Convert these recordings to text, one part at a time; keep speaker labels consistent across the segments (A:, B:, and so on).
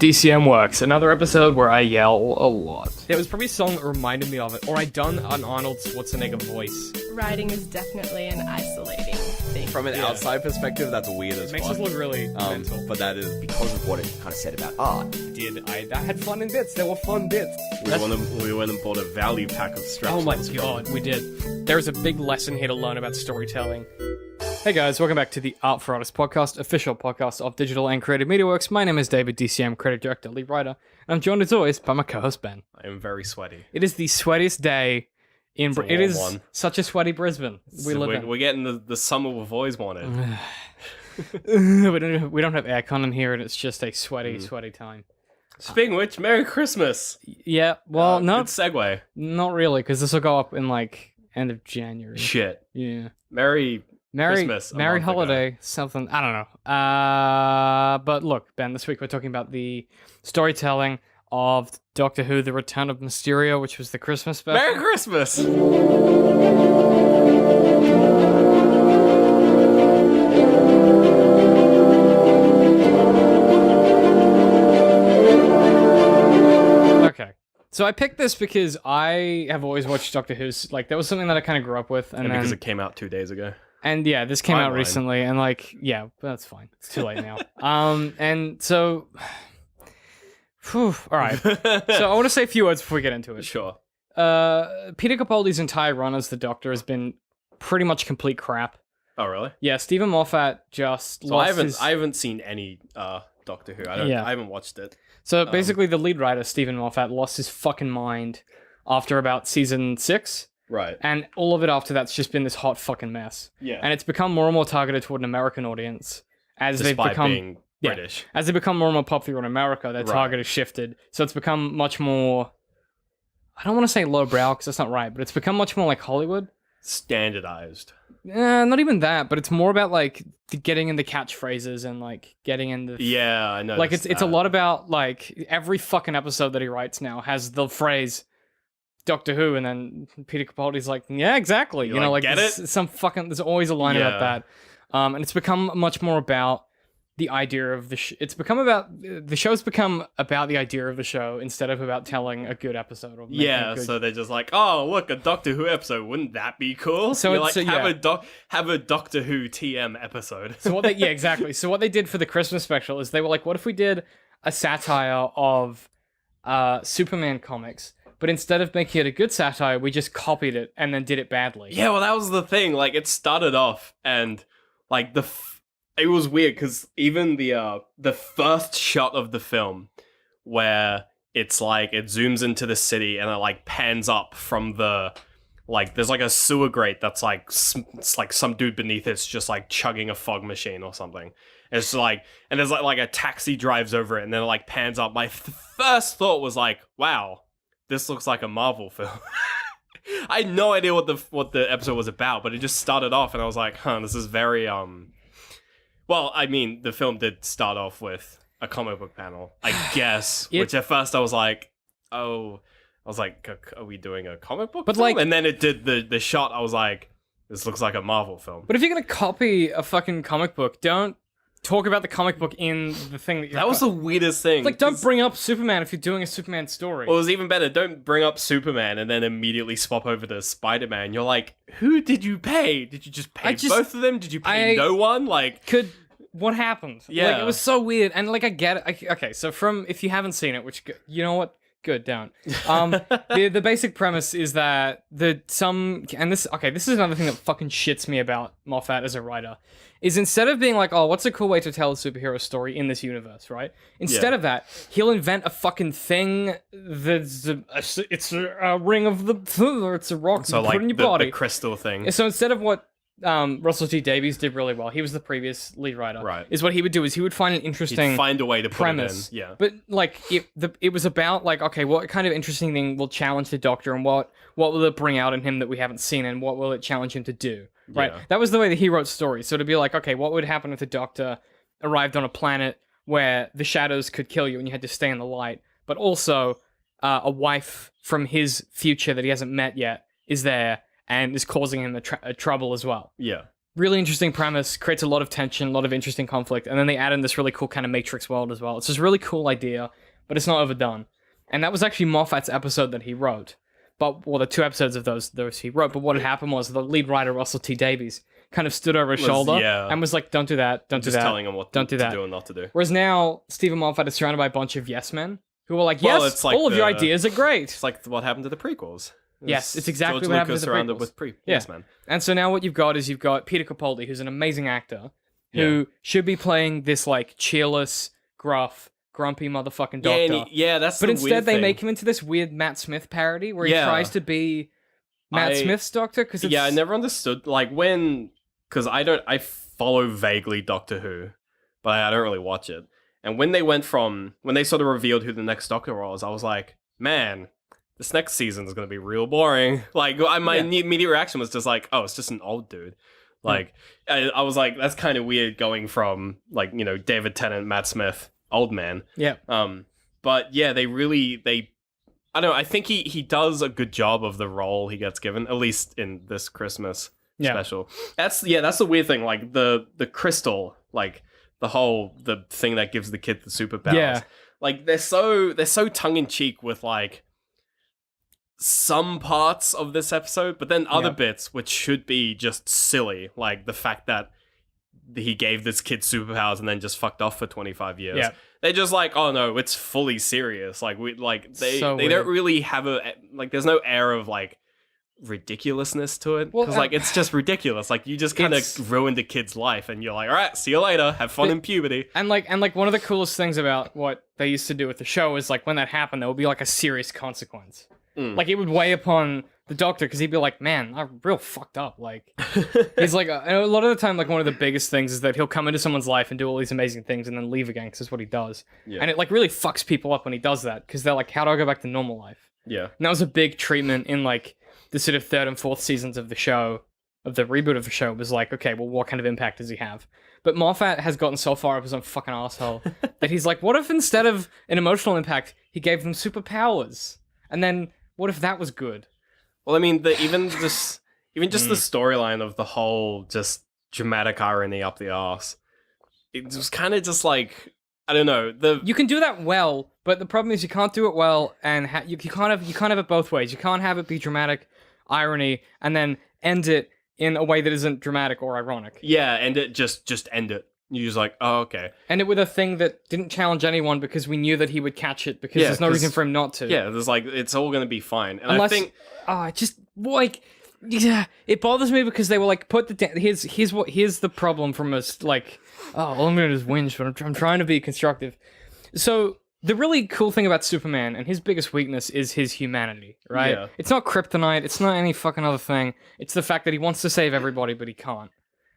A: DCM Works, another episode where I yell a lot.
B: There was probably a song that reminded me of it, or I'd done an Arnold Schwarzenegger voice.
C: Writing is definitely an isolating thing.
D: From an outside perspective, that's weird as
B: It makes
D: fuck.
B: us look really mental.
D: But that is because of what it kind of said about art.
B: I had fun in bits. There were fun bits.
E: We went and bought a value pack of straps.
B: Oh my god, we did. There's a big lesson here to learn about storytelling. Hey guys, welcome back to the Art for Artists podcast, official podcast of Digital and Creative Media Works. My name is David, DCM, creative director, lead writer, and I'm joined as always by my co-host Ben.
E: I am very sweaty.
B: It is the sweatiest day in
E: It's a
B: It
E: warm
B: is
E: one.
B: such a sweaty Brisbane we live in.
E: We're getting the summer we've always wanted.
B: we don't have aircon in here, and it's just a sweaty time.
E: Speaking of which, Merry Christmas.
B: Yeah, well, no,
E: Good segue.
B: not really, because this will go up in like end of January.
E: Shit.
B: Yeah.
E: Merry Christmas.
B: Merry holiday, something, I don't know. But look, Ben, this week we're talking about the storytelling of Doctor Who, The Return of Mysterio, which was the Christmas special.
E: Merry Christmas.
B: Okay. So I picked this because I have always watched Doctor Who's, like, that was something that I kind of grew up with.
E: And because it came out 2 days ago.
B: And yeah, this came out
E: Timeline.
B: recently, and like, yeah, that's fine. It's too late now. And so, all right. So I want to say a few words before we get into it.
E: Sure.
B: Peter Capaldi's entire run as the Doctor has been pretty much complete crap.
E: Oh, really?
B: Yeah, Stephen Moffat just
E: So
B: lost
E: I haven't seen any Doctor Who. I haven't watched it.
B: So basically, the lead writer, Stephen Moffat, lost his fucking mind after about season 6.
E: Right.
B: And all of it after that's just been this hot fucking mess.
E: Yeah.
B: And it's become more and more targeted toward an American audience as
E: Despite
B: they've become
E: being British.
B: As they become more and more popular in America, their
E: Right.
B: target has shifted. So it's become much more, I don't want to say lowbrow because that's not right, but it's become much more like Hollywood.
E: Standardized.
B: Not even that, but it's more about like getting in the catchphrases and like getting in the
E: Yeah, I know.
B: like it's a lot about like every fucking episode that he writes now has the phrase Doctor Who, and then Peter Capaldi's like, yeah, exactly.
E: You're
B: You know,
E: like,
B: like
E: get
B: there's some fucking there's always a line about that. And it's become much more about the idea of the it's become about the show's become about the idea of the show instead of about telling a good episode or making
E: Yeah,
B: a good...
E: so they're just like, oh, look, a Doctor Who episode. Wouldn't that be cool?
B: So
E: You're
B: it's-
E: like,
B: so,
E: have a Doctor Who TM episode.
B: So what they yeah, exactly. So what they did for the Christmas special is they were like, what if we did a satire of Superman comics, but instead of making it a good satire, we just copied it and then did it badly.
E: Yeah, well, that was the thing. Like, it started off, and like it was weird because even the first shot of the film, where it's like it zooms into the city and it like pans up from the like there's like a sewer grate that's like it's like some dude beneath it's just like chugging a fog machine or something. It's like, and there's like a taxi drives over it and then it like pans up. My first thought was like, wow, this looks like a Marvel film. I had no idea what the episode was about, but it just started off and I was like, huh, this is very well, I mean, the film did start off with a comic book panel, I guess, which at first I was like, oh, I was like, are we doing a comic book
B: But,
E: film?
B: like-
E: And then it did the shot, I was like, this looks like a Marvel film.
B: But if you're gonna copy a fucking comic book, don't talk about the comic book in the thing that you're
E: That was the weirdest thing.
B: like, don't
E: 'cause-
B: bring up Superman if you're doing a Superman story.
E: Well, it was even better. Don't bring up Superman and then immediately swap over to Spider-Man. You're like, who did you pay? Did you just pay both of them? Did you pay no one? Like,
B: What happened?
E: Yeah.
B: Like, it was so weird. And, like, I get it. Okay, so if you haven't seen it, which, you know what? Good, don't. The basic premise is that this is another thing that fucking shits me about Moffat as a writer, is instead of being like, oh, what's a cool way to tell a superhero story in this universe, right? Instead of that, he'll invent a fucking thing that's it's a ring of or it's a rock
E: so
B: you
E: like
B: put in your body.
E: the crystal thing.
B: So instead of what Russell T Davies did really well, he was the previous lead writer.
E: Right.
B: Is what he would do is he would find an interesting
E: He'd find a way to put
B: premise.
E: it in. Yeah.
B: But like it was about like, okay, what kind of interesting thing will challenge the Doctor, and what will it bring out in him that we haven't seen, and what will it challenge him to do? Right.
E: Yeah.
B: That was the way that he wrote stories. So to be like, okay, what would happen if the Doctor arrived on a planet where the shadows could kill you and you had to stay in the light, but also a wife from his future that he hasn't met yet is there and is causing him a trouble as well.
E: Yeah.
B: really interesting premise, creates a lot of tension, a lot of interesting conflict, and then they add in this really cool kind of Matrix world as well. It's this really cool idea, but it's not overdone. And that was actually Moffat's episode that he wrote. But, well, the 2 episodes of those he wrote, but what had happened was the lead writer, Russell T Davies, kind of stood over his shoulder and was like, don't do that, don't do that.
E: Just telling him what
B: don't
E: to
B: do that.
E: do and not to do.
B: Whereas now, Stephen Moffat is surrounded by a bunch of yes men who are like,
E: Well,
B: yes,
E: it's like
B: all of your ideas are great.
E: It's like what happened to the prequels.
B: Yes, it's exactly
E: George
B: what happened
E: Lucas
B: to the
E: surrounded
B: prequels.
E: with
B: Yeah.
E: Yes Man.
B: And so now what you've got Peter Capaldi, who's an amazing actor, who should be playing this like cheerless, grumpy motherfucking doctor.
E: That's
B: But
E: the
B: instead
E: weird
B: they
E: thing.
B: make him into this weird Matt Smith parody where he
E: Yeah.
B: tries to be Matt Smith's doctor.
E: I never understood because I follow vaguely Doctor Who, but I don't really watch it. And when they sort of revealed who the next Doctor was, I was like, man, this next season is going to be real boring. Like, my immediate reaction was just like, oh, it's just an old dude. Like, I was like, that's kind of weird going from, like, you know, David Tennant, Matt Smith, old man.
B: Yeah.
E: But yeah, I don't know, I think he does a good job of the role he gets given, at least in this Christmas special. That's the weird thing, like, the crystal, like, the thing that gives the kid the superpowers.
B: Yeah.
E: Like, they're so tongue-in-cheek with, like, some parts of this episode, but then other bits which should be just silly, like the fact that he gave this kid superpowers and then just fucked off for 25 years.
B: Yeah.
E: They're just like, oh no, it's fully serious. Like they
B: weird.
E: don't really have there's no air of like ridiculousness to it,
B: Well,
E: because like it's just ridiculous. Like you just kind of ruined a kid's life and you're like, all right, see you later, have fun in puberty.
B: And like one of the coolest things about what they used to do with the show is like when that happened, there would be like a serious consequence. Like it would weigh upon the doctor because he'd be like, man, I'm real fucked up. Like he's like, and a lot of the time, like one of the biggest things is that he'll come into someone's life and do all these amazing things and then leave again because that's what he does. And it like really fucks people up when he does that because they're like, how do I go back to normal life?
E: Yeah.
B: And that was a big treatment in like the sort of 3rd and 4th seasons of the show, of the reboot of the show, was like, okay, well, what kind of impact does he have? But Moffat has gotten so far up his own fucking asshole that he's like, what if instead of an emotional impact, he gave them superpowers? And then what if that was good?
E: Well, I mean, even just the storyline of the whole just dramatic irony up the arse, it was kind of just like, I don't know.
B: You can do that well, but the problem is you can't do it well, and you can't have it both ways. You can't have it be dramatic irony and then end it in a way that isn't dramatic or ironic.
E: Yeah, and it just end it. You're just like, oh, okay.
B: End it with a thing that didn't challenge anyone because we knew that he would catch it because there's no reason for him not to.
E: Yeah, there's like, it's all going to be fine. And
B: Unless,
E: I think...
B: it bothers me because they were like, here's the problem from us, like, all I'm going to do is whinge, but I'm trying to be constructive. So, the really cool thing about Superman and his biggest weakness is his humanity, right?
E: Yeah.
B: It's not kryptonite, it's not any fucking other thing. It's the fact that he wants to save everybody, but he can't.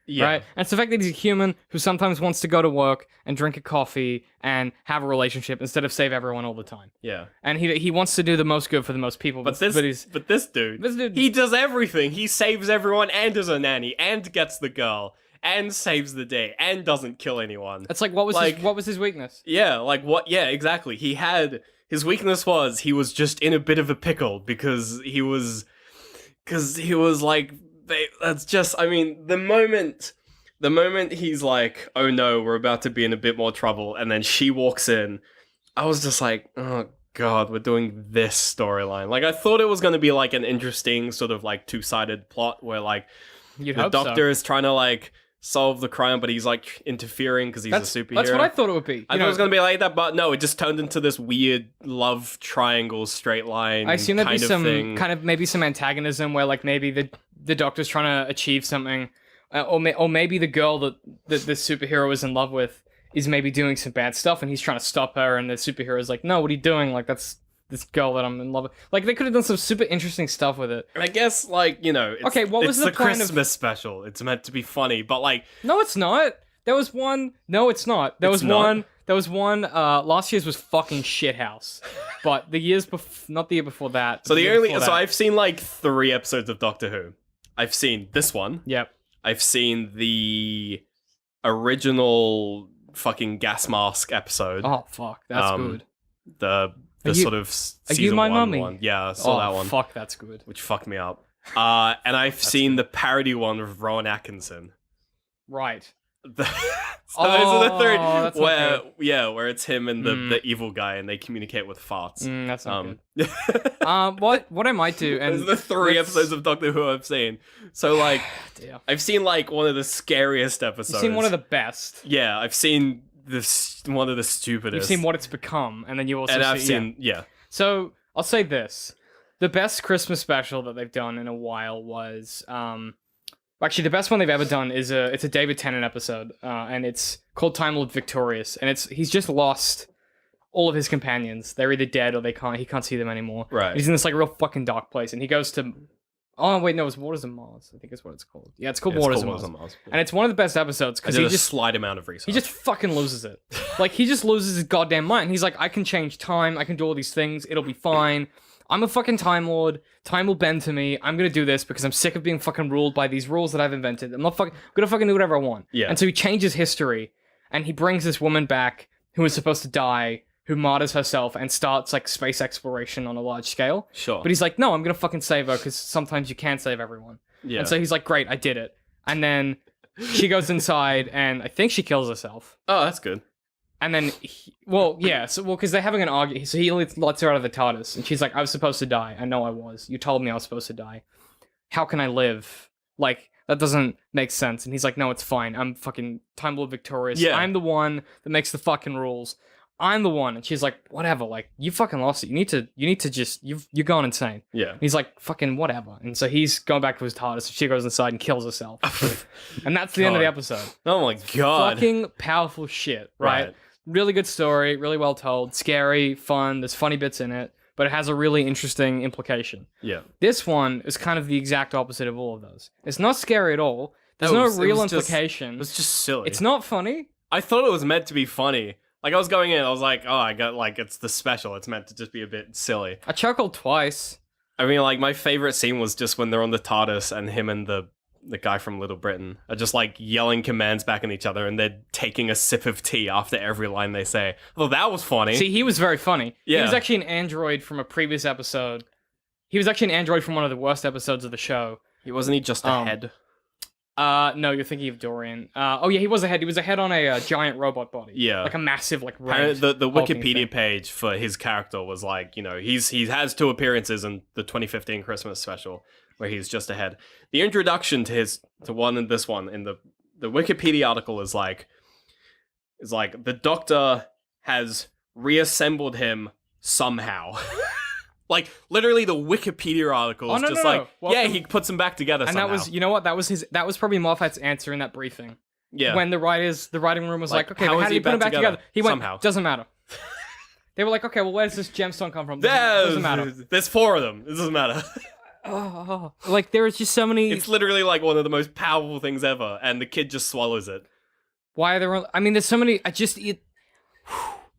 E: Yeah.
B: Right? And it's the fact that he's a human who sometimes wants to go to work and drink a coffee and have a relationship instead of save everyone all the time.
E: Yeah.
B: And he wants to do the most good for the most people.
E: But this dude, he does everything. He saves everyone and is a nanny and gets the girl and saves the day and doesn't kill anyone.
B: It's like, what was his weakness?
E: Yeah, like what? Yeah, exactly. His weakness was he was just in a bit of a pickle because he was like, that's just, I mean, the moment he's like, oh no, we're about to be in a bit more trouble, and then she walks in, I was just like, oh god, we're doing this storyline. Like, I thought it was going to be like an interesting sort of like two-sided plot where like the doctor is trying to like solve the crime, but he's like interfering because he's a superhero.
B: That's what I thought it would be.
E: I thought it was going to be like that, but no, it just turned into this weird love triangle straight line.
B: I assume there'd be some
E: thing.
B: kind of maybe some antagonism where like maybe the doctor's trying to achieve something, or maybe the girl that the superhero is in love with is maybe doing some bad stuff and he's trying to stop her, and the superhero is like, no, what are you doing? Like, that's this girl that I'm in love with. Like, they could have done some super interesting stuff with it.
E: I guess, like, you know, it's,
B: okay, what was the point
E: Christmas special. It's meant to be funny, but like,
B: no, it's not. There was one. No, it's not. There was one. Last year's was fucking shithouse, but the years not the year before that.
E: So I've seen like 3 episodes of Doctor Who. I've seen this one.
B: Yep.
E: I've seen the original fucking gas mask episode.
B: Oh fuck, that's good.
E: The sort of season
B: you my
E: 1
B: mummy?
E: one. Yeah, I saw that one.
B: Fuck, that's good.
E: Which fucked me up. And I've seen the parody one with Rowan Atkinson.
B: Right.
E: So those are the three
B: that's not
E: where it's him and the evil guy and they communicate with farts.
B: That's not
E: good.
B: good. What I might do, and
E: those are the three episodes of Doctor Who I've seen. So like,
B: Dear.
E: I've seen like one of the scariest episodes.
B: You've seen one of the best.
E: Yeah, I've seen one of the stupidest.
B: You've seen what it's become, and then you also
E: I've seen
B: So I'll say this: the best Christmas special that they've done in a while was actually the best one they've ever done is it's a David Tennant episode, and it's called Time Lord Victorious, and he's just lost all of his companions. They're either dead or he can't see them anymore.
E: Right.
B: He's in this like real fucking dark place, and he goes to oh wait no, it's Waters of Mars. I think it's what it's called. Yeah, it's called Waters of Mars. And it's one of the best episodes because he just
E: slight amount of research.
B: he just fucking loses it. Like he just loses his goddamn mind. He's like, I can change time. I can do all these things. It'll be fine. I'm a fucking Time Lord. Time will bend to me. I'm gonna do this because I'm sick of being fucking ruled by these rules that I've invented. I'm gonna fucking do whatever I want.
E: Yeah.
B: And so he changes history, and he brings this woman back who was supposed to die, who martyrs herself and starts like space exploration on a large scale.
E: Sure.
B: But he's like, no, I'm gonna fucking save her because sometimes you can't save everyone.
E: Yeah.
B: And so he's like, great, I did it. And then she goes inside, and I think she kills herself.
E: Oh, that's good.
B: And then, because they're having an argument. So he lets her out of the TARDIS, and she's like, I was supposed to die. I know I was. You told me I was supposed to die. How can I live? Like, that doesn't make sense. And he's like, no, it's fine. I'm fucking Time Lord Victorious.
E: Yeah.
B: I'm the one that makes the fucking rules. I'm the one. And she's like, whatever. Like, you fucking lost it. You need to just, you're going insane.
E: Yeah.
B: And he's like, fucking whatever. And so he's going back to his TARDIS, and she goes inside and kills herself. And that's the end of the episode.
E: Oh my god.
B: Fucking powerful shit, right? Really good story, really well told, scary, fun, there's funny bits in it, but it has a really interesting implication.
E: Yeah.
B: This one is kind of the exact opposite of all of those. It's not scary at all. There's no real implication.
E: It was just silly.
B: It's not funny.
E: I thought it was meant to be funny. Like, I was going in, I was like, oh, I got, like, it's the special. It's meant to just be a bit silly.
B: I chuckled twice.
E: I mean, like, my favorite scene was just when they're on the TARDIS and him and the guy from Little Britain are just, like, yelling commands back at each other and they're taking a sip of tea after every line they say. Well, that was funny.
B: See, he was very funny.
E: Yeah.
B: He was actually an android from a previous episode. He was actually an android from one of the worst episodes of the show.
E: Wasn't he just a head?
B: No, you're thinking of Dorian. Oh yeah, he was a head. He was a head on a giant robot body.
E: Yeah.
B: Like a massive, like,
E: Apparently,
B: red
E: the
B: hulking
E: Wikipedia
B: thing.
E: page for his character was like, you know, he has 2 appearances in the 2015 Christmas special where he's just a head. The introduction to one and this one in the Wikipedia article is like the Doctor has reassembled him somehow. Like, literally the Wikipedia article is
B: Well,
E: he puts them back together
B: And
E: somehow.
B: that was, you know what? That was probably Moffat's answer in that briefing.
E: Yeah.
B: When the writing room was
E: Like,
B: like, okay,
E: how
B: how
E: is
B: do
E: he
B: you put them
E: back
B: back together?
E: together?
B: He went,
E: Somehow.
B: doesn't matter. They were like, okay, well, where does this gemstone come from? Doesn't matter.
E: There's 4 of them. It doesn't matter.
B: Like, there is just so many...
E: It's literally like one of the most powerful things ever, and the kid just swallows it.
B: Why are there... I mean, there's so many...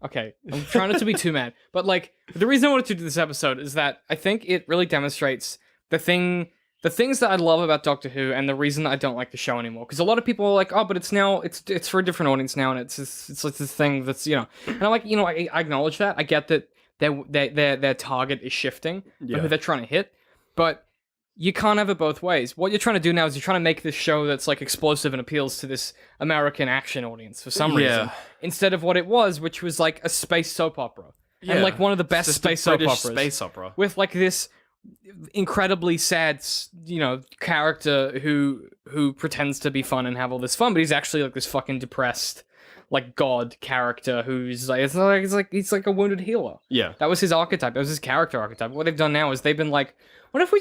B: Okay, I'm trying not to be too mad. But, like, the reason I wanted to do this episode is that I think it really demonstrates the things that I love about Doctor Who and the reason that I don't like the show anymore. Because a lot of people are like, oh, but it's for a different audience now, and it's like this thing that's, you know... And I'm like, you know, I acknowledge that. I get that their target is shifting for who they're trying to hit. But you can't have it both ways. What you're trying to do now is you're trying to make this show that's like explosive and appeals to this American action audience for some reason, instead of what it was, which was like a space soap opera, and like one of the best space soap operas.
E: Space opera
B: With like this incredibly sad, you know, character who pretends to be fun and have all this fun, but he's actually like this fucking depressed, like god character who's like he's like a wounded healer.
E: Yeah.
B: That was his archetype. That was his character archetype. What they've done now is they've been like, what if we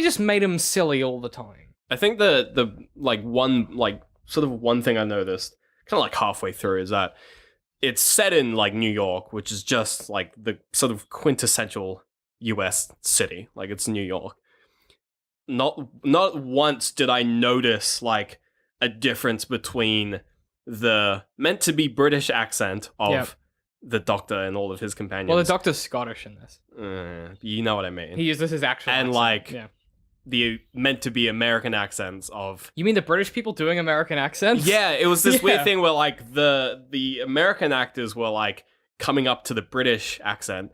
B: just made him silly all the time?
E: I think the one thing I noticed kind of like halfway through is that it's set in like New York, which is just like the sort of quintessential US city. Like, it's New York. Not once did I notice like a difference between the meant to be British accent of the Doctor and all of his companions.
B: Well, the Doctor's Scottish in this.
E: You know what I mean.
B: He uses his actual
E: and
B: accent.
E: like the meant to be American accents of...
B: You mean the British people doing American accents?
E: Yeah, it was this weird thing where like the American actors were like coming up to the British accent,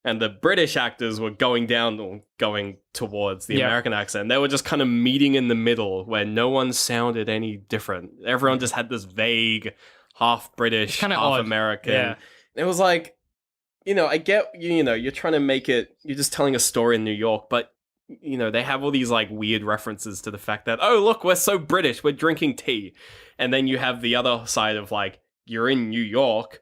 E: and the British actors were going down or going towards the
B: Yeah.
E: American accent. They were just kind of meeting in the middle where no one sounded any different. Everyone just had this vague half British,
B: kinda
E: half
B: odd.
E: American.
B: Yeah.
E: It was like, I get, you're trying to make it, you're just telling a story in New York, but, they have all these, like, weird references to the fact that, oh, look, we're so British, we're drinking tea. And then you have the other side of, like, you're in New York.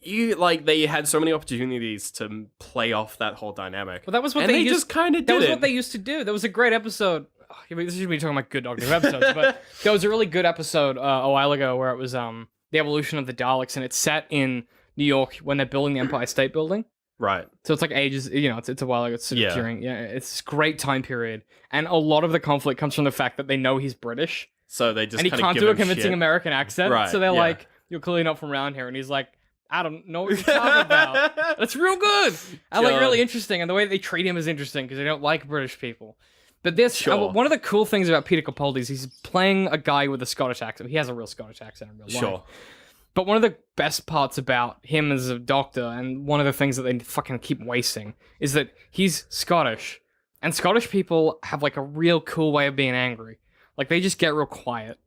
E: They had so many opportunities to play off that whole dynamic.
B: Well, that was what
E: and
B: they
E: just kind of did
B: That was
E: it.
B: what they used to do. There was a great episode. This should be talking about good Doctor Who episodes, but there was a really good episode a while ago where it was the evolution of the Daleks, and it's set in New York when they're building the Empire State Building.
E: Right.
B: So it's like ages, it's a while ago. It's sort of
E: Yeah.
B: during, it's this great time period, and a lot of the conflict comes from the fact that they know he's British,
E: So they just
B: and he
E: kinda
B: can't
E: give
B: do a
E: him
B: convincing
E: shit.
B: American accent.
E: Right,
B: So they're
E: yeah.
B: like, "You're clearly not from around here," and he's like, "I don't know what you're talking about." It's real good. I like
E: God.
B: really interesting, and the way they treat him is interesting because they don't like British people. But this,
E: Sure.
B: one of the cool things about Peter Capaldi is he's playing a guy with a Scottish accent. He has a real Scottish accent in real life.
E: Sure.
B: But one of the best parts about him as a doctor, and one of the things that they fucking keep wasting, is that he's Scottish, and Scottish people have like a real cool way of being angry. Like they just get real quiet.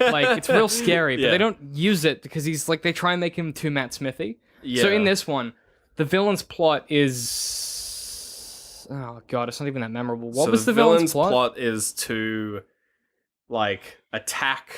B: Like it's real scary, but
E: Yeah.
B: they don't use it because he's like they try and make him too Matt Smithy.
E: Yeah.
B: So in this one, the villain's plot is god, it's not even that memorable. What
E: So
B: was the villain's plot?
E: is to like attack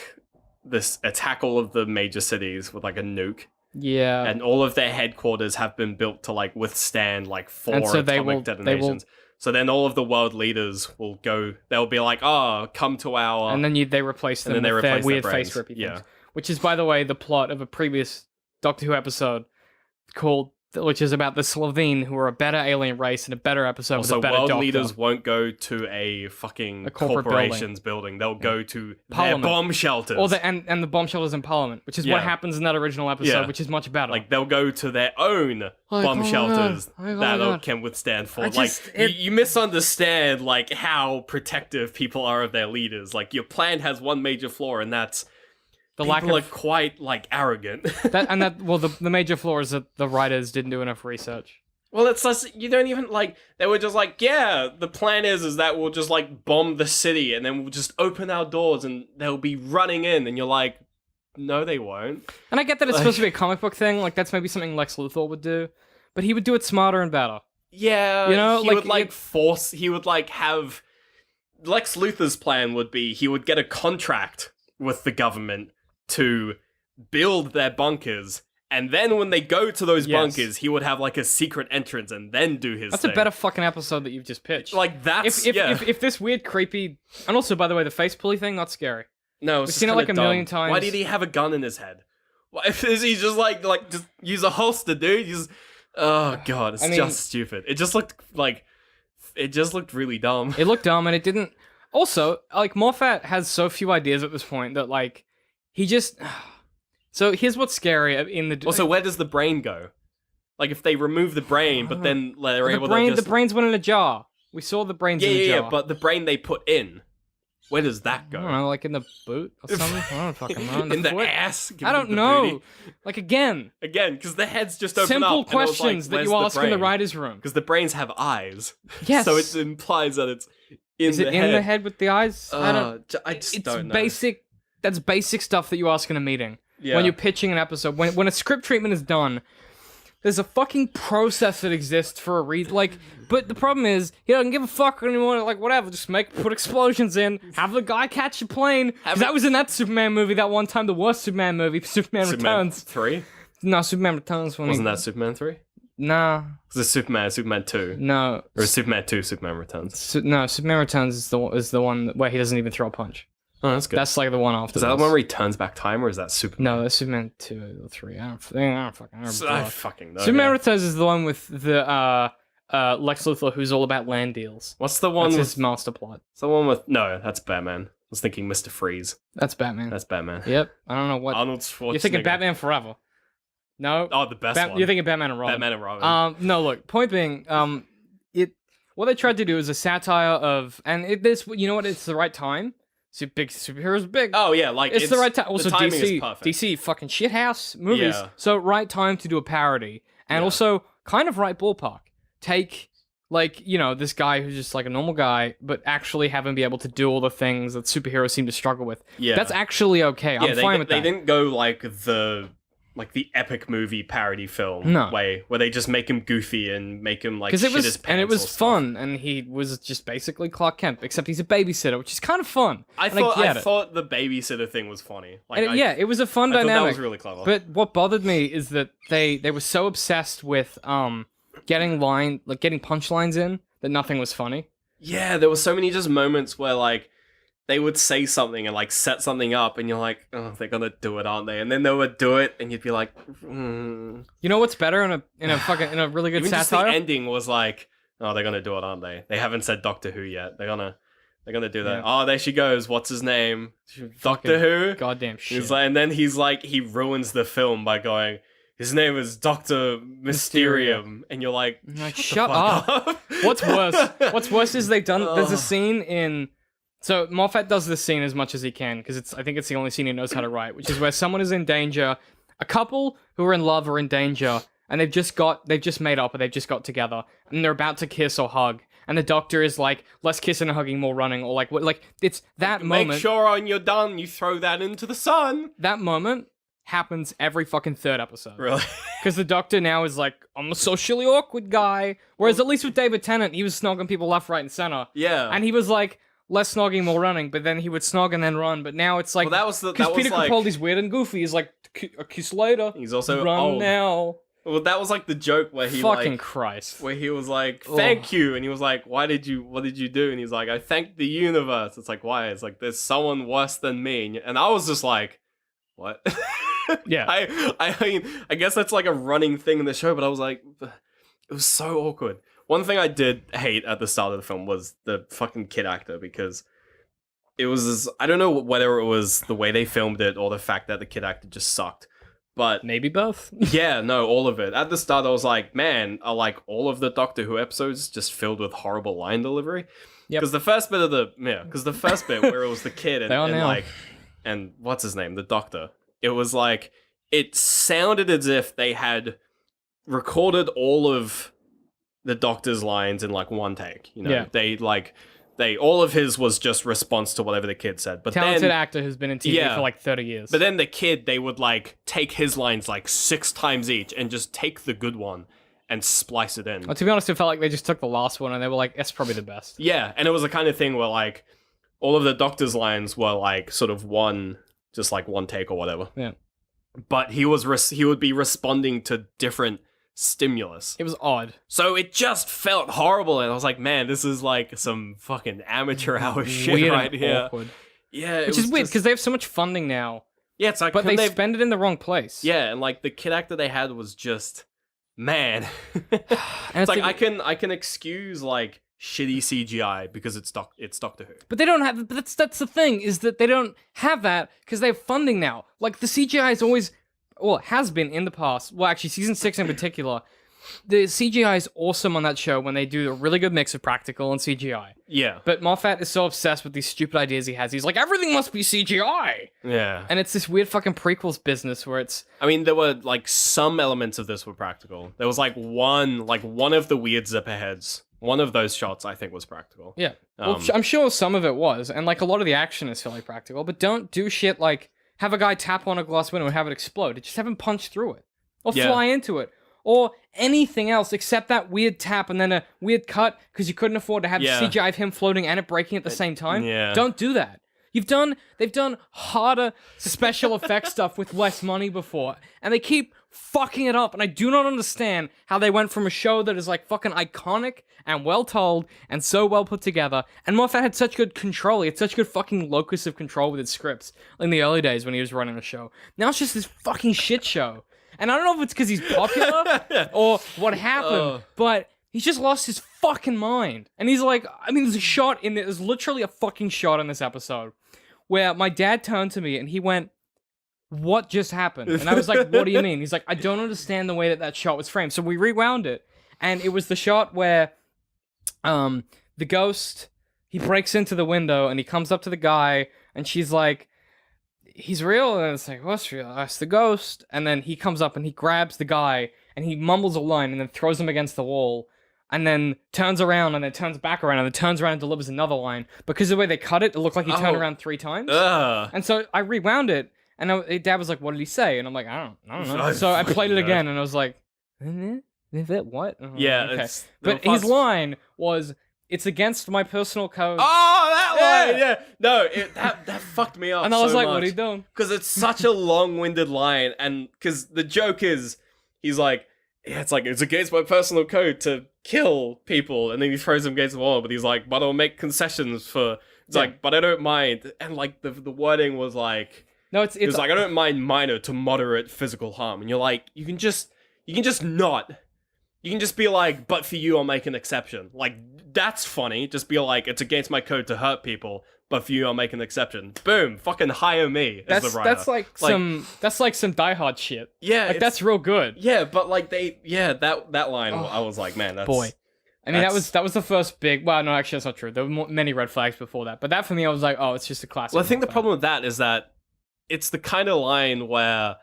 E: all of the major cities with like a nuke,
B: Yeah,
E: and all of their headquarters have been built to like withstand like 4
B: And so
E: atomic
B: they will-
E: detonations. So then all of the world leaders will go. They'll be like, "Oh, come to our."
B: and then they replace them
E: and then they
B: with their
E: replace their
B: weird
E: brains.
B: face rippy things.
E: Yeah.
B: Which is, by the way, the plot of a previous Doctor Who episode which is about the Slovene, who are a better alien race, and a better episode with
E: Also,
B: a better
E: world
B: doctor.
E: leaders won't go to a fucking
B: A corporate
E: corporation's building. They'll go to
B: Parliament.
E: their bomb shelters.
B: Or and the bomb shelters in Parliament, which is what
E: Yeah.
B: happens in that original episode,
E: Yeah.
B: which is much better.
E: Like they'll go to their own
B: Like,
E: bomb
B: oh my
E: shelters
B: God. Oh my
E: that
B: God.
E: can withstand force.
B: just-
E: Like you misunderstand like how protective people are of their leaders. Like your plan has one major flaw, and that's
B: the
E: people
B: lack
E: are
B: of
E: quite like arrogant.
B: the major flaw is that the writers didn't do enough research.
E: Well, it's just, you don't even like. They were just like, yeah, the plan is that we'll just like bomb the city, and then we'll just open our doors, and they'll be running in, and you're like, no, they won't.
B: And I get that it's supposed to be a comic book thing, like that's maybe something Lex Luthor would do, but he would do it smarter and better.
E: Yeah,
B: You know,
E: he
B: like,
E: would like force. He would like have. Lex Luthor's plan would be he would get a contract with the government to build their bunkers, and then when they go to those
B: Yes.
E: bunkers, he would have like a secret entrance and then do his.
B: That's
E: thing.
B: a better fucking episode that you've just pitched.
E: Like that's
B: if this weird creepy, and also by the way, the face pulley thing, not scary.
E: No,
B: We've seen it like a million times.
E: Why did he have a gun in his head? Why is he just like just use a holster, dude? Oh god, it's
B: I mean-
E: just stupid. It just looked really dumb.
B: It looked dumb, and it didn't. Also, like Moffat has so few ideas at this point that like he just. So here's what's scary in the.
E: Also, where does the brain go? Like if they remove the brain, but then they're
B: the
E: able
B: brain,
E: to just
B: the brains went in a jar. We saw the brains
E: yeah,
B: in a
E: yeah,
B: jar.
E: yeah, but the brain they put in, where does that
B: I
E: go?
B: don't know, like in the boot or something. I don't fucking know.
E: In the
B: foot?
E: ass? Give
B: I
E: them
B: don't
E: the
B: know.
E: booty.
B: Like again,
E: Again, because the heads just open
B: simple
E: up. and it was like,
B: questions that
E: where's
B: you ask in the
E: brain?
B: writers' room.
E: Because the brains have eyes.
B: Yes.
E: So it implies that it's in
B: Is
E: the
B: it
E: head.
B: in the head with the eyes? I don't.
E: I just
B: It's
E: don't know.
B: basic. That's basic stuff that you ask in a meeting.
E: Yeah.
B: When you're pitching an episode, when a script treatment is done, there's a fucking process that exists for a read. Like, but the problem is he doesn't give a fuck anymore. Like, whatever, just put explosions in, have the guy catch a plane. 'Cause that was in that Superman movie that one time, the worst Superman movie, Superman Returns.
E: 3?
B: No, Superman Returns. When
E: Wasn't that Superman 3?
B: Nah,
E: Was it Superman 2?
B: no.
E: Or Superman 2, Superman Returns?
B: No, Superman Returns is the one where he doesn't even throw a punch.
E: Oh, that's good.
B: That's like the one after.
E: Is that the
B: this.
E: one where he turns back time, or is that Superman?
B: No, that's Superman 2 or 3. I don't fucking know.
E: I fucking know.
B: Superman
E: yeah.
B: Returns is the one with the Lex Luthor who's all about land deals.
E: What's the one
B: That's
E: with...
B: his master plot.
E: It's the one with... No, that's Batman. I was thinking Mr. Freeze.
B: That's Batman.
E: That's Batman.
B: Yep. I don't know what.
E: Arnold Schwarzenegger.
B: You're thinking Batman Forever. No.
E: Oh, the best one.
B: You're thinking Batman and Robin.
E: Batman and Robin.
B: No, look. Point being, what they tried to do is a satire of, and you know what? It's the right time. Big superheroes, are big.
E: Oh, yeah, like...
B: It's the right time. Also,
E: the timing
B: DC,
E: is perfect.
B: DC, fucking shithouse movies.
E: Yeah.
B: So right time to do a parody, and
E: Yeah.
B: also kind of right ballpark. take like, you know, this guy who's just like a normal guy, but actually have him be able to do all the things that superheroes seem to struggle with.
E: Yeah.
B: That's actually okay. I'm fine with that.
E: They didn't go like the epic movie parody film way where they just make him goofy and make him like shit his pants
B: and it was
E: or stuff.
B: fun, and he was just basically Clark Kent, except he's a babysitter, which is kind of fun.
E: I thought the babysitter thing was funny. Like,
B: it was a fun
E: I
B: dynamic.
E: thought that was really clever.
B: But what bothered me is that they were so obsessed with getting punchlines in that nothing was funny.
E: Yeah, there were so many just moments where like they would say something and like set something up, and you're like, oh, they're gonna do it, aren't they? And then they would do it, and you'd be like,
B: You know what's better in a really good
E: Even just
B: satire?
E: the ending was like, oh, they're gonna do it, aren't they? They haven't said Doctor Who yet. They're gonna do that.
B: Yeah.
E: Oh, there she goes. What's his name? Doctor Who.
B: Goddamn shit.
E: He's like, and then he ruins the film by going, his name is Dr. Mysterium. And you're like,
B: shut
E: the fuck
B: up. What's worse? What's worse is they've done. There's a scene in. So Moffat does this scene as much as he can because I think it's the only scene he knows how to write, which is where someone is in danger. A couple who are in love are in danger, and they've just made up, or they've just got together, and they're about to kiss or hug. And the doctor is like, less kissing and hugging, more running, or like it's that moment.
E: Make sure when you're done, you throw that into the sun.
B: That moment happens every fucking third episode.
E: Really?
B: Because the doctor now is like, I'm a socially awkward guy. Whereas at least with David Tennant, he was snogging people left, right, and center.
E: Yeah.
B: And he was like, less snogging, more running, but then he would snog and then run. But now it's like,
E: Well,
B: because Peter Capaldi's weird and goofy. He's like, a kiss later.
E: He's also
B: run
E: old.
B: now.
E: Well, that was like the joke where he
B: Fucking Christ.
E: where he was like, thank you. And he was like, what did you do? And he's like, I thanked the universe. It's like, why? It's like, there's someone worse than me. And I was just like, what?
B: Yeah.
E: I mean, I guess that's like a running thing in the show, but I was like, it was so awkward. One thing I did hate at the start of the film was the fucking kid actor, because it was, I don't know whether it was the way they filmed it or the fact that the kid actor just sucked. But
B: maybe both.
E: yeah, no, all of it. At the start, I was like, man, are like all of the Doctor Who episodes just filled with horrible line delivery?
B: Yep.
E: Because the first bit where it was the kid and like, and what's his name, the Doctor, it was like, it sounded as if they had recorded all of the Doctor's lines in like one take. You know, all of his was just response to whatever the kid said. But
B: talented actor who's been in TV for like 30 years.
E: But then the kid, they would like take his lines like 6 times each and just take the good one and splice it in.
B: Well, to be honest, it felt like they just took the last one and they were like, that's probably the best.
E: Yeah, and it was the kind of thing where like all of the Doctor's lines were like sort of one take or whatever.
B: Yeah.
E: But he would be responding to different stimulus.
B: It was odd.
E: So it just felt horrible, and I was like, man, this is like some fucking amateur hour shit
B: Weird
E: right
B: and
E: here.
B: awkward.
E: Yeah,
B: which is weird because they have so much funding now.
E: Yeah, it's like,
B: but they spend it in the wrong place.
E: Yeah, and like the kid actor they had was just, man.
B: And
E: it's like I can excuse like shitty CGI because it's Doctor Who.
B: But they don't have. But that's the thing, is that they don't have that because they have funding now. Like the CGI is always, well, it has been in the past. Well, actually, season 6 in particular, the CGI is awesome on that show when they do a really good mix of practical and CGI.
E: Yeah.
B: But Moffat is so obsessed with these stupid ideas he has. He's like, everything must be CGI.
E: Yeah.
B: And it's this weird fucking prequels business where it's...
E: I mean, there were like some elements of this were practical. There was like one of the weird zipper heads. One of those shots, I think, was practical.
B: Yeah. Well, I'm sure some of it was. And like a lot of the action is fairly practical. But don't do shit like have a guy tap on a glass window and have it explode. Just have him punch through it. Or fly into it. Or anything else except that weird tap and then a weird cut because you couldn't afford to have CGI of him floating and it breaking at the same time.
E: Yeah.
B: Don't do that. They've done harder special effects stuff with less money before, and they keep fucking it up, and I do not understand how they went from a show that is like fucking iconic and well told and so well put together, and Moffat had such good control, he had such good fucking locus of control with his scripts in the early days when he was running the show. Now it's just this fucking shit show. And I don't know if it's because he's popular or what happened, but he's just lost his fucking mind. And he's like, I mean, there's literally a fucking shot in this episode where my dad turned to me and he went, what just happened? And I was like, what do you mean? He's like, I don't understand the way that shot was framed. So we rewound it. And it was the shot where the ghost, he breaks into the window and he comes up to the guy and she's like, he's real, and it's like, what's real? That's the ghost. And then he comes up and he grabs the guy and he mumbles a line and then throws him against the wall. and then turns around, and then turns back around, and then turns around and delivers another line. Because of the way they cut it, it looked like he turned around 3 times.
E: Ugh.
B: And so I rewound it, and Dad was like, "What did he say?" And I'm like, "I don't know." So I played it again, and I was like, "What?"
E: Yeah,
B: okay.
E: it's
B: But his line was, "It's against my personal code."
E: Oh, that line,
B: Yeah.
E: yeah. No, that fucked me up.
B: and I was
E: so
B: like,
E: much.
B: "What are you doing?"
E: Because it's such a long-winded line, and because the joke is, he's like, yeah, it's like, it's against my personal code to kill people, and then he throws them against the wall, but he's like, but I'll make concessions for, it's like, but I don't mind, and like, the wording was like,
B: No, it's
E: like, I don't mind minor to moderate physical harm, and you're like, you can just not, you can just be like, but for you, I'll make an exception. Like, that's funny, just be like, it's against my code to hurt people, but for you, I'll make an exception. Boom, fucking hire me as the writer.
B: that's like some Die Hard shit.
E: Yeah,
B: Like that's real good.
E: yeah, but like that line, I was like, man, that's
B: Boy. I mean, that was the first big. Well, no, actually, that's not true. There were many red flags before that, but that for me, I was like, oh, it's just a classic.
E: Well, I think the
B: Marvel.
E: problem with that is that it's the kind of line where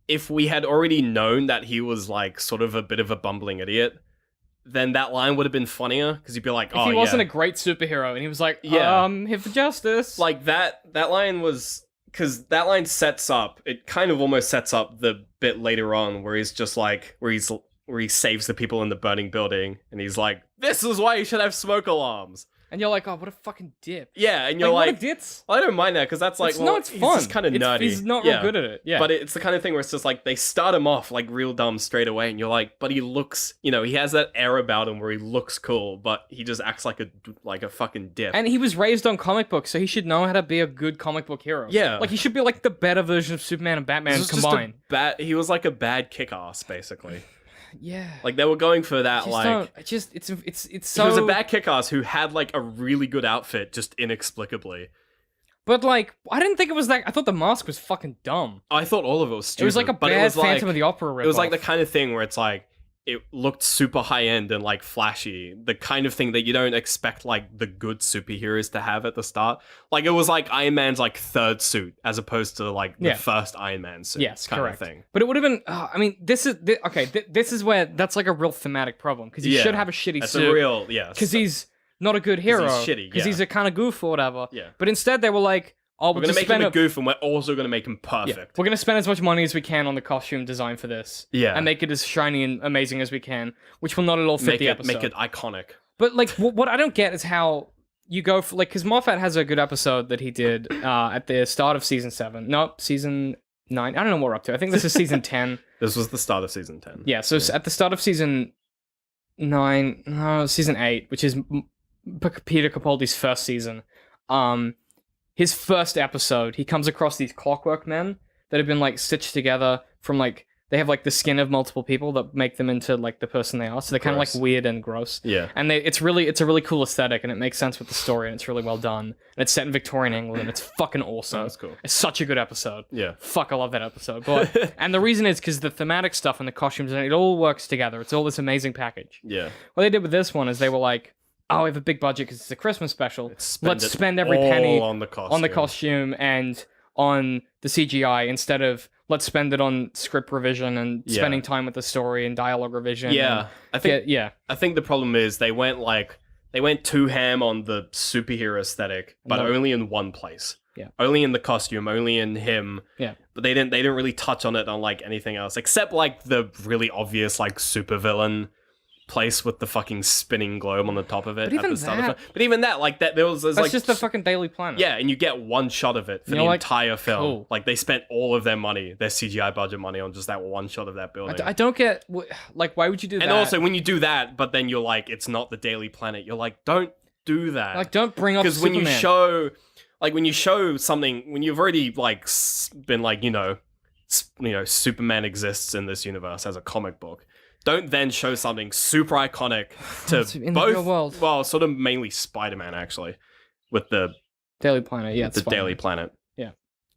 E: if we had already known that he was like sort of a bit of a bumbling idiot, then that line would have been funnier because you'd be like, oh,
B: if he wasn't a great superhero and he was like,
E: Yeah.
B: Here for justice.
E: like that line was, because that line sets up, it kind of almost sets up the bit later on where he's just like, where he saves the people in the burning building, and he's like, this is why you should have smoke alarms.
B: and you're like, oh, what a fucking dip.
E: Yeah, and you're
B: Like,
E: like,
B: what a ditz.
E: I don't mind that because that's like,
B: It's
E: he's
B: fun.
E: just kind of nerdy.
B: He's not
E: Yeah.
B: real good at it. Yeah.
E: But it's the kind of thing where it's just like they start him off like real dumb straight away, and you're like, but he looks, he has that air about him where he looks cool, but he just acts like a fucking dip.
B: And he was raised on comic books, so he should know how to be a good comic book hero.
E: Yeah.
B: Like, he should be like the better version of Superman and Batman
E: This was just
B: combined.
E: he was like a bad kick-ass, basically.
B: Yeah.
E: Like they were going for that,
B: Just
E: like
B: don't- it's so.
E: he was a bad kick-ass who had like a really good outfit, just inexplicably.
B: But like, I didn't think it was that. I thought the mask was fucking dumb.
E: I thought all of it was stupid.
B: It was like a
E: but it
B: bad
E: was like,
B: Phantom of the Opera ripoff.
E: It was like the kind of thing where it's like, it looked super high-end and like flashy, the kind of thing that you don't expect like the good superheroes to have at the start. Like it was like Iron Man's like third suit as opposed to like the
B: Yeah.
E: first Iron Man suit.
B: Yes,
E: kind
B: correct.
E: of thing.
B: But it would have been. I mean, this is okay. This is where that's like a real thematic problem because he
E: Yeah.
B: should have a shitty
E: That's
B: suit
E: a real, yeah.
B: because he's not a good hero.
E: shitty,
B: Because
E: yeah.
B: he's a kind of goof or whatever.
E: Yeah.
B: But instead, they were like, "Oh,
E: We're
B: we'll
E: gonna
B: just
E: make him
B: spend
E: a goof, and we're also gonna make him
B: Yeah,
E: perfect.
B: we're gonna spend as much money as we can on the costume design for this.
E: Yeah.
B: And make it as shiny and amazing as we can, which will not at all fit the episode.
E: Make it iconic.
B: But like, what I don't get is how you go for like, because Moffat has a good episode that he did at the start of season 7. No, season 9. I don't know what we're up to. I think this is season 10.
E: This was the start of season 10.
B: Yeah. So at the start of season 9, no, season 8, which is Peter Capaldi's first season. His first episode, he comes across these clockwork men that have been like stitched together from like, they have like the skin of multiple people that make them into like the person they are. So they're kind of like
E: Gross.
B: weird and gross.
E: Yeah.
B: And it's a really cool aesthetic, and it makes sense with the story, and it's really well done. And it's set in Victorian England, and it's fucking awesome.
E: Oh, that's cool.
B: It's such a good episode.
E: Yeah.
B: Fuck, I love that episode. But and the reason is because the thematic stuff and the costumes and it all works together. It's all this amazing package.
E: Yeah.
B: What they did with this one is they were like, oh, we have a big budget because it's a Christmas special. Let's
E: it
B: spend every
E: all
B: penny
E: on the
B: costume and on the CGI instead of let's spend it on script revision and
E: Yeah.
B: spending time with the story and dialogue revision.
E: Yeah. I think
B: yeah.
E: I think the problem is they went too ham on the superhero aesthetic, but
B: No.
E: only in one place.
B: Yeah.
E: Only in the costume, only in him.
B: Yeah.
E: But they didn't really touch on it on like anything else except like the really obvious like supervillain place with the fucking spinning globe on the top of it
B: But
E: at
B: even
E: the start
B: that-
E: of it. But even that, like that, there's
B: That's
E: like
B: just the fucking Daily Planet.
E: yeah, and you get one shot of it for
B: You're
E: the
B: like,
E: entire film.
B: cool.
E: Like they spent all of their money, their CGI budget money, on just that one shot of that building.
B: I don't get like why would you do that?
E: And also, when you do that, but then you're like, it's not the Daily Planet. You're like, don't do that.
B: like don't bring up
E: Because when you
B: Superman.
E: show something, when you've already like been like, Superman exists in this universe as a comic book. Don't then show something super iconic to
B: In the
E: both.
B: real world.
E: Well, sort of mainly Spider-Man actually, with the
B: Daily Planet, yeah,
E: the
B: it's fine.
E: Daily Planet.
B: Yeah.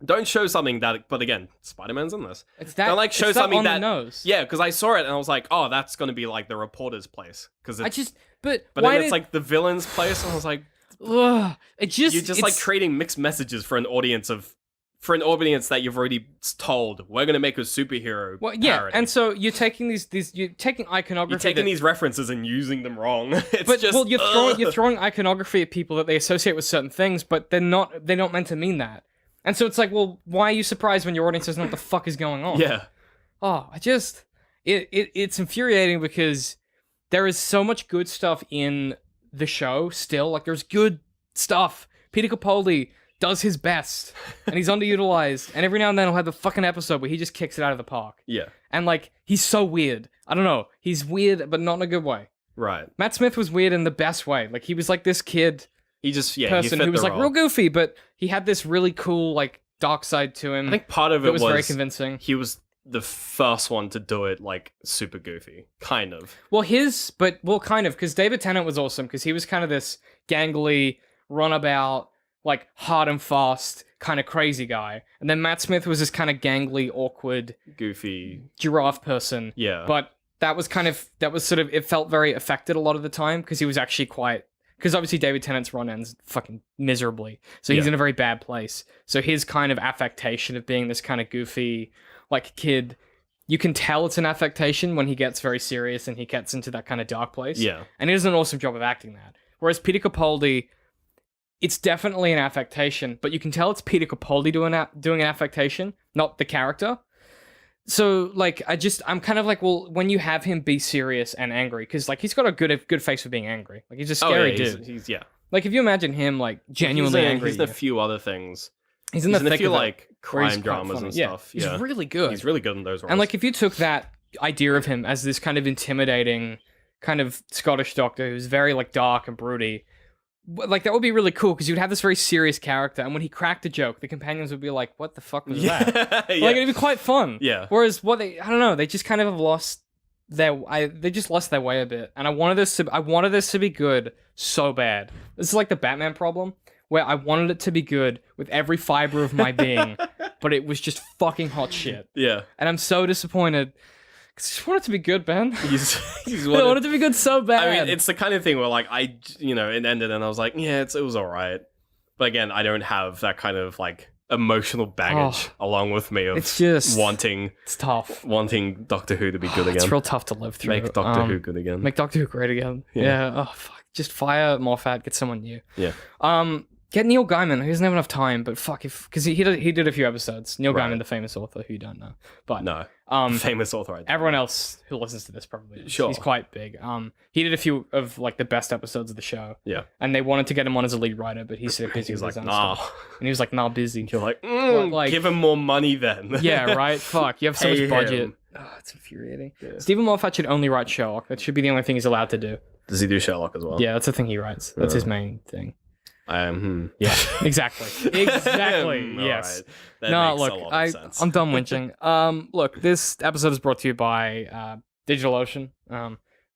E: Don't show something that, but again, Spider-Man's in this.
B: It's that.
E: Don't like show
B: it's that
E: something
B: on
E: that
B: the nose.
E: Yeah, because I saw it and I was like, oh, that's gonna be like the reporter's place. Because
B: I just, but
E: but
B: why
E: then
B: did,
E: it's like the villain's place, and I was like,
B: ugh, it just
E: you're just like
B: it's-
E: creating mixed messages for an audience of for an audience that you've already told, we're gonna make a superhero.
B: Well, yeah,
E: parody.
B: and so you're taking you're taking iconography.
E: You're taking
B: that-
E: these references and using them wrong. It's
B: but
E: just
B: well, you're throwing iconography at people that they associate with certain things, but they're not meant to mean that. And so it's like, well, why are you surprised when your audience doesn't know what the fuck is going on?
E: yeah,
B: Oh, it's infuriating because there is so much good stuff in the show still. Like, there's good stuff. Peter Capaldi does his best, and he's underutilized. And every now and then he'll have the fucking episode where he just kicks it out of the park.
E: yeah,
B: And like, he's so weird. I don't know. He's weird, but not in a good way.
E: right.
B: Matt Smith was weird in the best way. Like, he was like this kid
E: He just he
B: person
E: fit
B: who was
E: the
B: like
E: role.
B: real goofy, but he had this really cool like dark side to him.
E: I think part of
B: that
E: it
B: was very convincing.
E: he was the first one to do it like super goofy, kind of.
B: Well, kind of, because David Tennant was awesome because he was kind of this gangly, runabout, like hard and fast kind of crazy guy, and then Matt Smith was this kind of gangly, awkward,
E: Goofy.
B: giraffe person.
E: Yeah.
B: But that was sort of, it felt very affected a lot of the time because he was actually quite. Because obviously David Tennant's run ends fucking miserably, so he's
E: Yeah.
B: in a very bad place. So his kind of affectation of being this kind of goofy, like kid, you can tell it's an affectation when he gets very serious and he gets into that kind of dark place.
E: Yeah.
B: And he does an awesome job of acting that. Whereas Peter Capaldi, it's definitely an affectation, but you can tell it's Peter Capaldi doing an affectation, not the character. So, like, I'm kind of like, well, when you have him be serious and angry, because, like, he's got a good face for being angry. Like, he's a scary dude.
E: He's yeah.
B: Like, if you imagine him, like, genuinely angry.
E: He's in a few other things.
B: He's in the
E: He's in a
B: thick
E: few
B: of it,
E: like
B: where he's
E: crime
B: quite
E: dramas
B: funny.
E: and
B: Yeah,
E: stuff.
B: he's
E: Yeah,
B: really good.
E: He's really good in those roles.
B: And, like, if you took that idea of him as this kind of intimidating, kind of Scottish doctor who's very, like, dark and broody, like, that would be really cool because you'd have this very serious character, and when he cracked a joke, the companions would be like, what the fuck was that?
E: yeah.
B: Like, it'd be quite fun.
E: Yeah.
B: Whereas I don't know, they just kind of have lost they just lost their way a bit. And I wanted this to be good so bad. This is like the Batman problem, where I wanted it to be good with every fiber of my being, but it was just fucking hot shit.
E: Yeah.
B: And I'm so disappointed. 'Cause I just want it to be good, Ben.
E: He's
B: I want it to be good so bad.
E: I mean, it's the kind of thing where like it ended and I was like, yeah, it was all right. But again, I don't have that kind of like emotional baggage along with me of
B: It's just
E: wanting
B: it's tough.
E: Doctor Who to be good again.
B: It's real tough to live through.
E: Make Doctor Who good again.
B: Make Doctor Who great again.
E: Yeah.
B: Yeah. Oh fuck. Just fire Moffat. Get someone new.
E: Yeah.
B: Get Neil Gaiman. He doesn't have enough time, but fuck because he did a few episodes. Neil
E: Right.
B: Gaiman, the famous author who you don't know, but
E: No. Famous author. I think.
B: everyone else who listens to this probably is.
E: Sure.
B: He's quite big. He did a few of like the best episodes of the show.
E: Yeah.
B: And they wanted to get him on as a lead writer, but he's so busy.
E: He's
B: with
E: like,
B: his own
E: nah.
B: stuff. And he was like, nah, busy.
E: You're like,
B: like-
E: give him more money then.
B: Yeah, right. Fuck. You have so
E: Pay
B: much budget.
E: him.
B: Oh, it's infuriating.
E: Yeah.
B: Stephen Moffat should only write Sherlock. That should be the only thing he's allowed to do.
E: Does he do Sherlock as well?
B: Yeah, that's the thing he writes. That's his main thing.
E: Yeah.
B: Exactly. Exactly. Yes.
E: Alright. That
B: No,
E: makes
B: look,
E: a lot of sense.
B: I'm done whinging. Look, this episode is brought to you by DigitalOcean.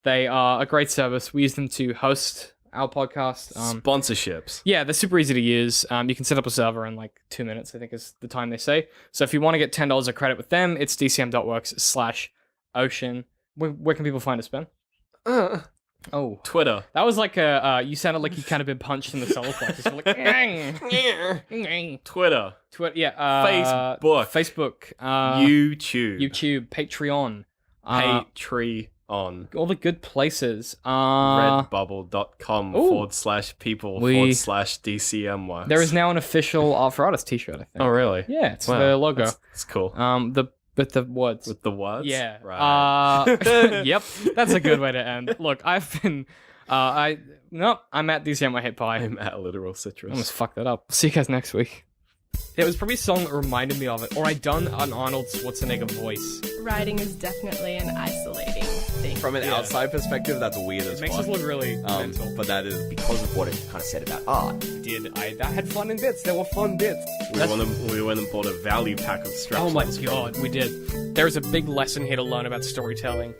B: They are a great service. We use them to host our podcast.
E: Sponsorships.
B: Yeah, they're super easy to use. You can set up a server in like 2 minutes, I think is the time they say. So if you want to get $10 of credit with them, it's dcm.works/ocean. Where can people find us, Ben? Oh.
E: Twitter.
B: That was like you sounded like you kind of been punched in the solar plexus. You're like,
E: Twitter.
B: Twitter, yeah. Facebook.
E: YouTube.
B: Patreon.
E: Patreon.
B: All the good places.
E: Redbubble.com
B: Ooh.
E: /people
B: We-
E: /DCM works.
B: There is now an official Art for Artists t-shirt, I think.
E: Oh, really?
B: Yeah, it's
E: Wow,
B: the logo.
E: That's cool.
B: With the words.
E: With the words?
B: Yeah.
E: Right.
B: Yep. That's a good way to end. Look, I've been. I'm at DCM. I hate pie.
E: I'm at literal
B: I almost
E: citrus.
B: fucked that up. See you guys next week. It was probably a song that reminded me of it, or I'd done an Arnold Schwarzenegger voice.
C: Writing is definitely an isolating thing.
D: From an outside perspective, that's weird as
B: It makes
D: fuck.
B: us look really mental.
D: But that is because of what it kind of said about art.
B: I had fun in bits. There were fun bits.
E: We went and bought a value pack of straps.
B: Oh my god, we did. There's a big lesson here to learn about storytelling.